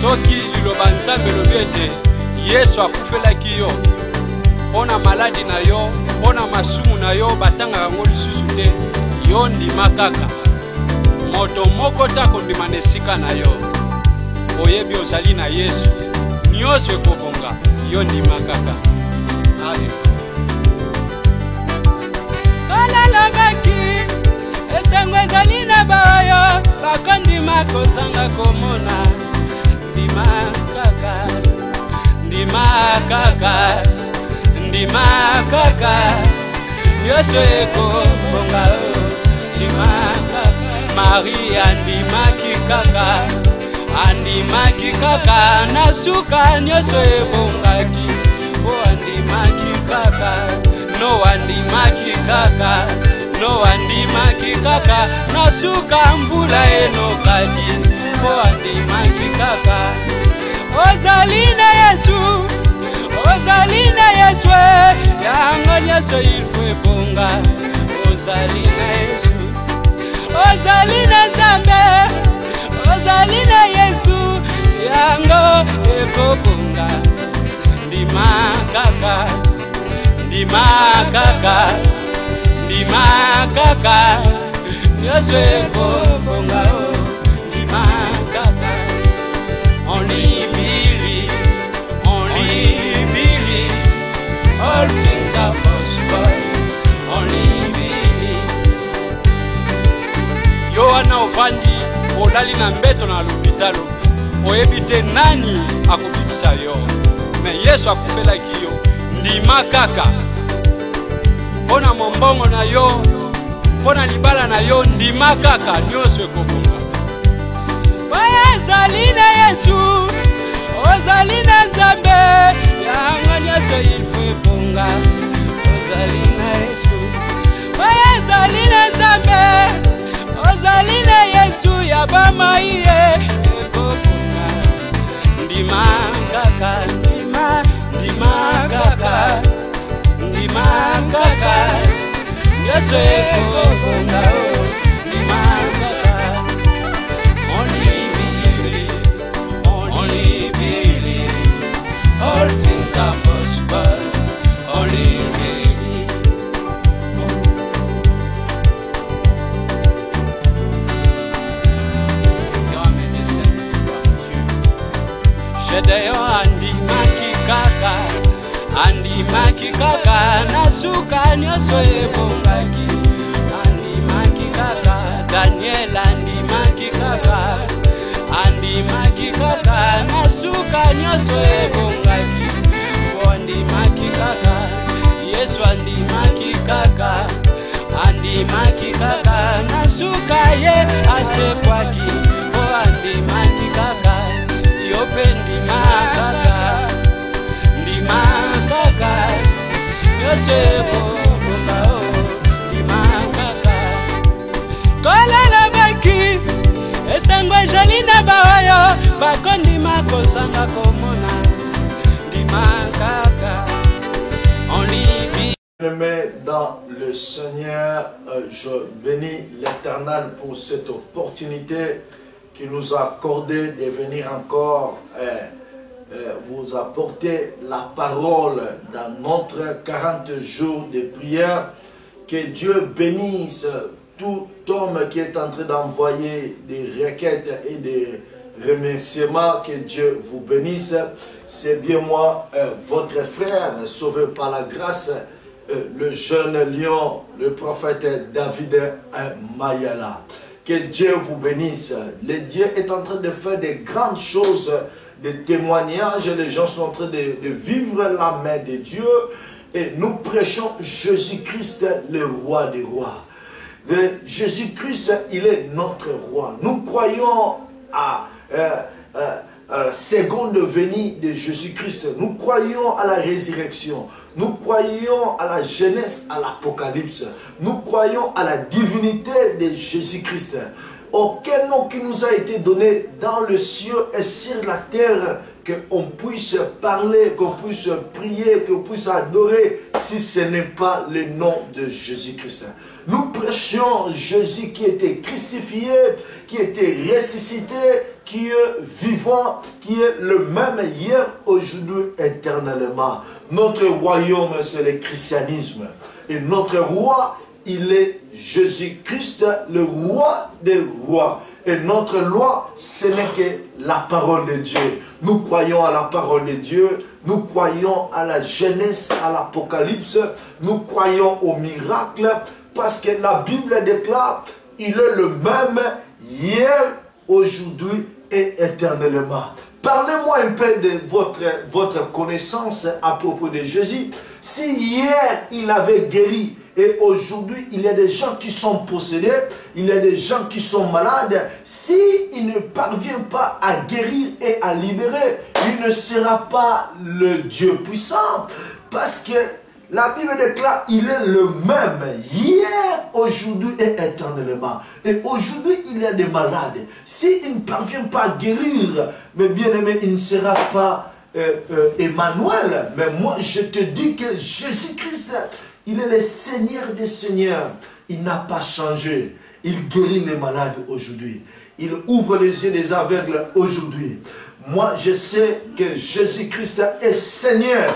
soki liloba nzambe lobi ete Yesu akufelaki yo mpona maladi na yo mpona masumu na yo batangaka yango lisusu te yo ndima kaka moto moko ta kondima na esika na yo oyebi ozali na Yesu nyonso ekobonga yo ndima kaka. Kalalabaki esengo ezali na bayo bakondima kozanga komona ndima kaka ndima kaka ndima kaka nyonso ekobonga ndima kaka. Maria andimaki kaka andimaki kaka na suka nyonso ebongaki o andimaki kaka no andimaki kaka no andimaki kaka na suka mvula enokaki o andimaki kaka. Ozali na Yesu ozali na Yesu yango nyonso ilfo ebonga ozali na Yesu ozali na Nzambe ozali na Yesu yango ekobonga ndima kaka ndima kaka ndima kaka nyonso ekobonga ndima kaka. Only believe all things are possible. Only believe. Yo ana ovandi olali na mbeto na lupitalo oyebi te nani akubikisa yo me Yesu akufelaki yo ndima kaka mpona mombongo na yo mpona libala na yo ndima kaka nyonso ekobonga. Ozali na Yesu ozali na Nzambe yango nyonso ilfo ebonga ozali na Yesu ozali na Nzambe ozali na Yesu ya bamaiye ekobonga ndima kaka ndima kaka ndima kaka nyonso ekobonga ndima kaka. All things are possible, only believe. Shedeyo andimaki kaka nasuka nyonso ebongaki andimaki kaka. Daniel andimaki kaka andimaki kaka nasuka nyonso ebongaki andimaki kaka. Yesu andimaki kaka andimaki kaka nasuka ye asekwaki andimaki kaka yo pe ndima kaka ndima kaka nyonso ekobonga ndima kaka. Kalalabaki esengo ezali na bayo bakondima kozanga komona ndima kaka. Bien-aimés dans le Seigneur, je bénis l'Éternel pour cette opportunité qu'il nous a accordé de venir encore vous apporter la parole dans notre 40 jours de prière. Que Dieu bénisse tout homme qui est en train d'envoyer des requêtes et des remerciements. Que Dieu vous bénisse. C'est bien moi, votre frère, sauvé par la grâce, le jeune lion, le prophète David Mayala. Que Dieu vous bénisse. Le Dieu est en train de faire des grandes choses, des témoignages. Les gens sont en train de vivre la main de Dieu. Et nous prêchons Jésus-Christ, le roi des rois. Jésus-Christ, il est notre roi. Nous croyons à la seconde venue de Jésus-Christ. Nous croyons à la résurrection. Nous croyons à la Genèse, à l'Apocalypse. Nous croyons à la divinité de Jésus-Christ. Aucun nom qui nous a été donné dans le ciel et sur la terre, qu'on puisse parler, qu'on puisse prier, qu'on puisse adorer, si ce n'est pas le nom de Jésus-Christ. Nous prêchons Jésus qui était crucifié, qui était ressuscité, qui est vivant, qui est le même hier, aujourd'hui, éternellement. Notre royaume, c'est le christianisme. Et notre roi, il est Jésus-Christ, le roi des rois. Et notre loi, ce n'est que la parole de Dieu. Nous croyons à la parole de Dieu. Nous croyons à la Genèse, à l'Apocalypse. Nous croyons au miracle. Parce que la Bible déclare, il est le même hier, aujourd'hui et éternellement. Parlez-moi un peu de votre connaissance à propos de Jésus. Si hier, il avait guéri, et aujourd'hui, il y a des gens qui sont possédés, il y a des gens qui sont malades. S'il ne parvient pas à guérir et à libérer, il ne sera pas le Dieu puissant. Parce que la Bible déclare, il est le même, hier, aujourd'hui et éternellement. Et aujourd'hui, il y a des malades. S'il ne parvient pas à guérir, mais bien aimé, il ne sera pas Emmanuel. Mais moi, je te dis que Jésus-Christ, il est le Seigneur des Seigneurs. Il n'a pas changé. Il guérit les malades aujourd'hui. Il ouvre les yeux des aveugles aujourd'hui. Moi, je sais que Jésus-Christ est Seigneur.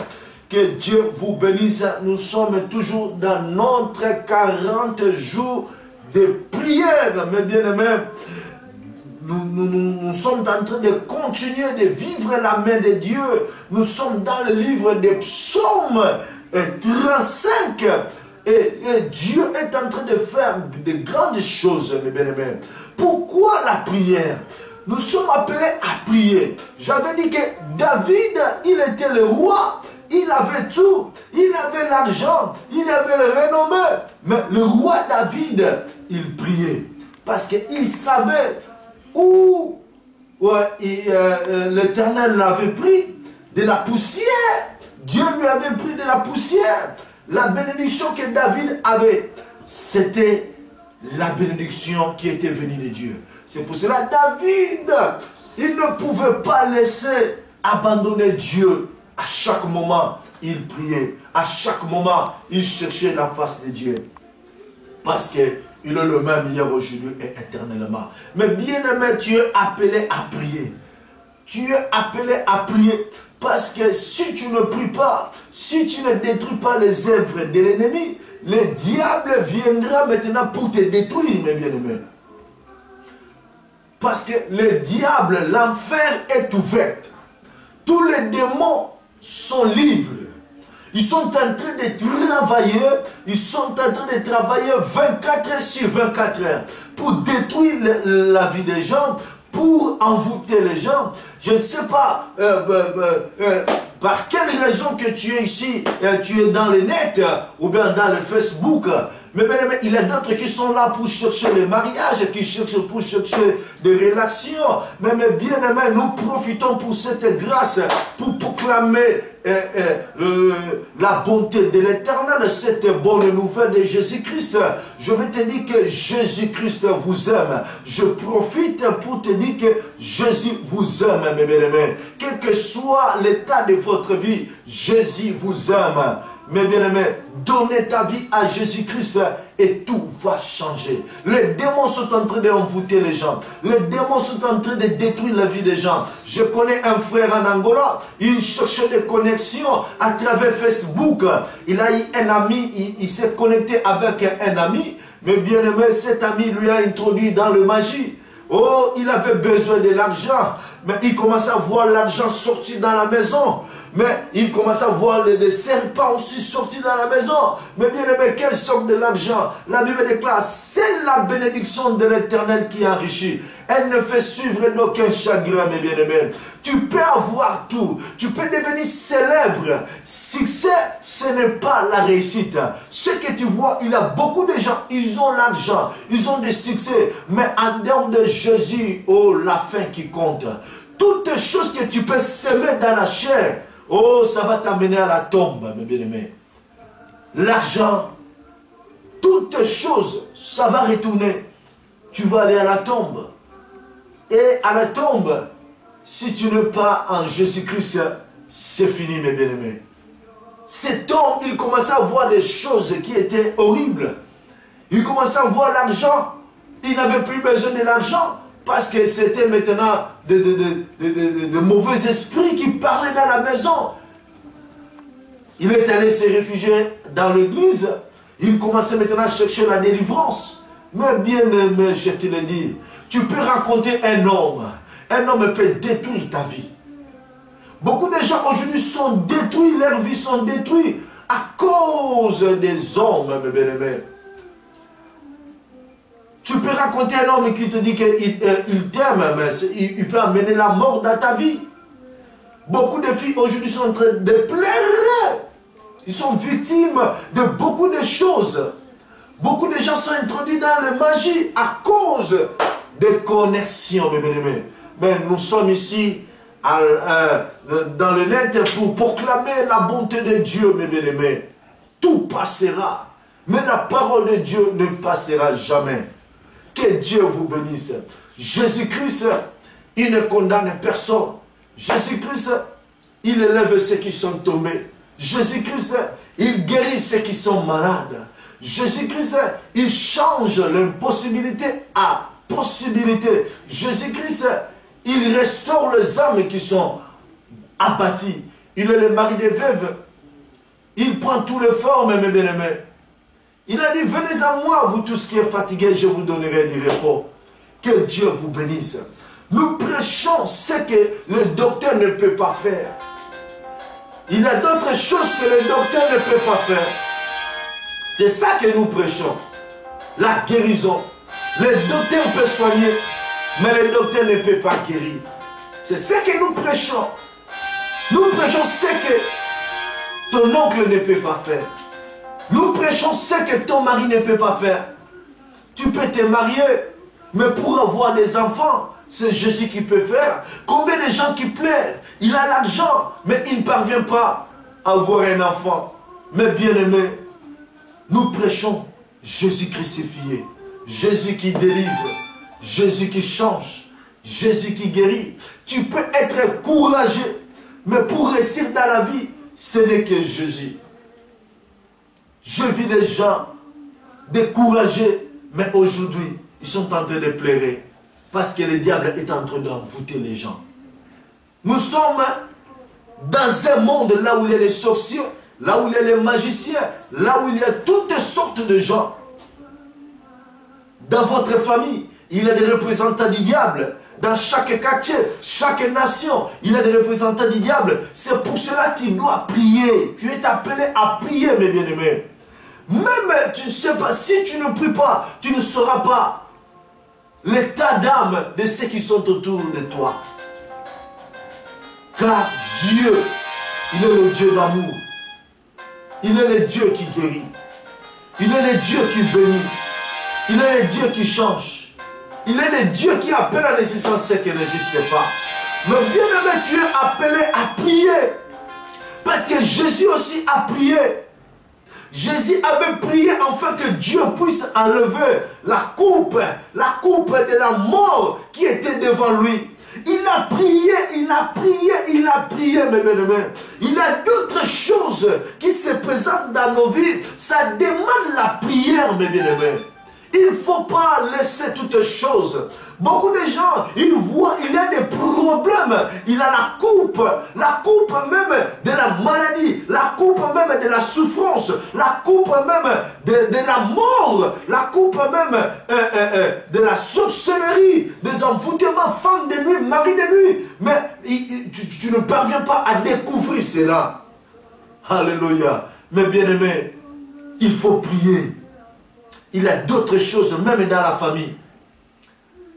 Que Dieu vous bénisse. Nous sommes toujours dans notre 40 jours de prière, mes bien-aimés. Nous sommes en train de continuer de vivre la main de Dieu. Nous sommes dans le livre des psaumes 35. Et Dieu est en train de faire de grandes choses, mes bien-aimés. Pourquoi la prière? Nous sommes appelés à prier. J'avais dit que David, il était le roi. Il avait tout, il avait l'argent, il avait le renommé. Mais le roi David, il priait. Parce qu'il savait où l'Éternel l'avait pris, de la poussière. Dieu lui avait pris de la poussière. La bénédiction que David avait, c'était la bénédiction qui était venue de Dieu. C'est pour cela David, il ne pouvait pas laisser abandonner Dieu. À chaque moment, il priait. À chaque moment, il cherchait la face de Dieu. Parce qu'il est le même hier, aujourd'hui et éternellement. Mais bien aimé, tu es appelé à prier. Tu es appelé à prier. Parce que si tu ne pries pas, si tu ne détruis pas les œuvres de l'ennemi, le diable viendra maintenant pour te détruire, mes bien-aimés. Parce que le diable, l'enfer est ouvert. Tous les démons sont libres. Ils sont en train de travailler. Ils sont en train de travailler 24 heures sur 24 heures pour détruire la vie des gens, pour envoûter les gens. Je ne sais pas par quelle raison que tu es ici, tu es dans le net ou bien dans le Facebook. Mais bien aimé, il y a d'autres qui sont là pour chercher le mariage, qui cherchent pour chercher des relations. Mais bien aimé, nous profitons pour cette grâce, pour proclamer la bonté de l'Éternel, cette bonne nouvelle de Jésus-Christ. Je vais te dire que Jésus-Christ vous aime. Je profite pour te dire que Jésus vous aime, mes bien-aimés. Quel que soit l'état de votre vie, Jésus vous aime. Mes bien-aimés, donnez ta vie à Jésus-Christ et tout va changer. Les démons sont en train d'envoûter les gens. Les démons sont en train de détruire la vie des gens. Je connais un frère en Angola, il cherchait des connexions à travers Facebook. Il a eu un ami, il s'est connecté avec un ami. Mais bien-aimé, cet ami lui a introduit dans le magie. Oh, il avait besoin de l'argent. Mais il commence à voir l'argent sortir dans la maison. Mais il commence à voir des serpents aussi sortis dans la maison. Mais bien aimé, quelle sorte de l'argent? La Bible déclare, c'est la bénédiction de l'Éternel qui enrichit. Elle ne fait suivre d'aucun chagrin, mes bien-aimés. Tu peux avoir tout. Tu peux devenir célèbre. Succès, ce n'est pas la réussite. Ce que tu vois, il y a beaucoup de gens, ils ont l'argent, ils ont des succès. Mais en dehors de Jésus, oh, la fin qui compte. Toutes les choses que tu peux semer dans la chair, oh, ça va t'amener à la tombe, mes bien-aimés. L'argent, toutes choses, ça va retourner. Tu vas aller à la tombe. Et à la tombe, si tu n'es pas en Jésus-Christ, c'est fini, mes bien-aimés. Cet homme, il commençait à voir des choses qui étaient horribles. Il commençait à voir l'argent. Il n'avait plus besoin de l'argent. Parce que c'était maintenant de mauvais esprits qui parlaient dans la maison. Il est allé se réfugier dans l'église. Il commençait maintenant à chercher la délivrance. Mais bien aimé, je te le dis, tu peux rencontrer un homme peut détruire ta vie. Beaucoup de gens aujourd'hui sont détruits, leurs vies sont détruites à cause des hommes, mes bien-aimés. Tu peux rencontrer un homme qui te dit qu'il t'aime, mais il peut amener la mort dans ta vie. Beaucoup de filles aujourd'hui sont en train de pleurer. Ils sont victimes de beaucoup de choses. Beaucoup de gens sont introduits dans la magie à cause des connexions, mes bien-aimés. Mais nous sommes ici dans le net pour proclamer la bonté de Dieu, mes bien-aimés. Tout passera, mais la parole de Dieu ne passera jamais. Que Dieu vous bénisse. Jésus-Christ, il ne condamne personne. Jésus-Christ, il élève ceux qui sont tombés. Jésus-Christ, il guérit ceux qui sont malades. Jésus-Christ, il change l'impossibilité à possibilité. Jésus-Christ, il restaure les âmes qui sont abattues. Il est le mari des veuves. Il prend toutes les formes, mes bien-aimés. Il a dit, venez à moi, vous tous qui êtes fatigués, je vous donnerai du repos. Que Dieu vous bénisse. Nous prêchons ce que le docteur ne peut pas faire. Il y a d'autres choses que le docteur ne peut pas faire. C'est ça que nous prêchons. La guérison. Le docteur peut soigner, mais le docteur ne peut pas guérir. C'est ce que nous prêchons. Nous prêchons ce que ton oncle ne peut pas faire. Nous prêchons ce que ton mari ne peut pas faire. Tu peux te marier, mais pour avoir des enfants, c'est Jésus qui peut faire. Combien de gens qui pleurent? Il a l'argent, mais il ne parvient pas à avoir un enfant. Mais bien aimé, nous prêchons Jésus crucifié. Jésus qui délivre. Jésus qui change. Jésus qui guérit. Tu peux être courageux, mais pour réussir dans la vie, ce n'est que Jésus. Je vis des gens découragés, mais aujourd'hui, ils sont en train de pleurer parce que le diable est en train d'envoûter les gens. Nous sommes dans un monde là où il y a les sorciers, là où il y a les magiciens, là où il y a toutes sortes de gens. Dans votre famille, il y a des représentants du diable. Dans chaque quartier, chaque nation, il y a des représentants du diable. C'est pour cela que tu dois prier. Tu es appelé à prier, mes bien-aimés. Même, tu ne sais pas, si tu ne pries pas, tu ne sauras pas l'état d'âme de ceux qui sont autour de toi. Car Dieu, il est le Dieu d'amour. Il est le Dieu qui guérit. Il est le Dieu qui bénit. Il est le Dieu qui change. Il est le Dieu qui appelle à l'existence ceux qui n'existent pas. Mais bien aimé, tu es appelé à prier. Parce que Jésus aussi a prié. Jésus avait prié afin que Dieu puisse enlever la coupe de la mort qui était devant lui. Il a prié, il a prié, il a prié, mes bien-aimés. Il y a d'autres choses qui se présentent dans nos vies. Ça demande la prière, mes bien-aimés. Il ne faut pas laisser toutes choses. Beaucoup de gens, ils voient, il y a des problèmes. Il a la coupe même de la maladie, la coupe même de la souffrance, la coupe même de la mort, la coupe même de la sorcellerie, des envoûtements, femmes de nuit, mari de nuit. Mais tu ne parviens pas à découvrir cela. Alléluia. Mais bien aimé, il faut prier. Il y a d'autres choses, même dans la famille,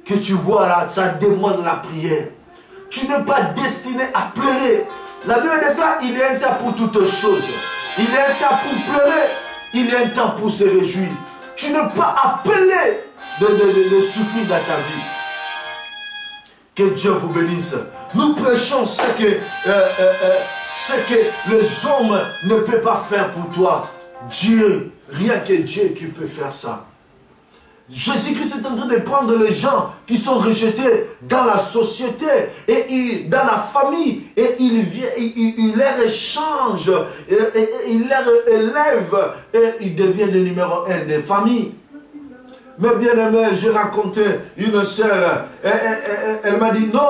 que tu vois là, ça demande la prière. Tu n'es pas destiné à pleurer. La Bible déclare, il y a un temps pour toutes choses. Il y a un temps pour pleurer, il y a un temps pour se réjouir. Tu n'es pas appelé de souffrir dans ta vie. Que Dieu vous bénisse. Nous prêchons ce que les hommes ne peuvent pas faire pour toi. Dieu, rien que Dieu qui peut faire ça. Jésus-Christ est en train de prendre les gens qui sont rejetés dans la société et dans la famille et il les échange, il les élève et il devient le numéro 1 des familles. mais bien aimé, j'ai rencontré une sœur. Elle m'a dit non.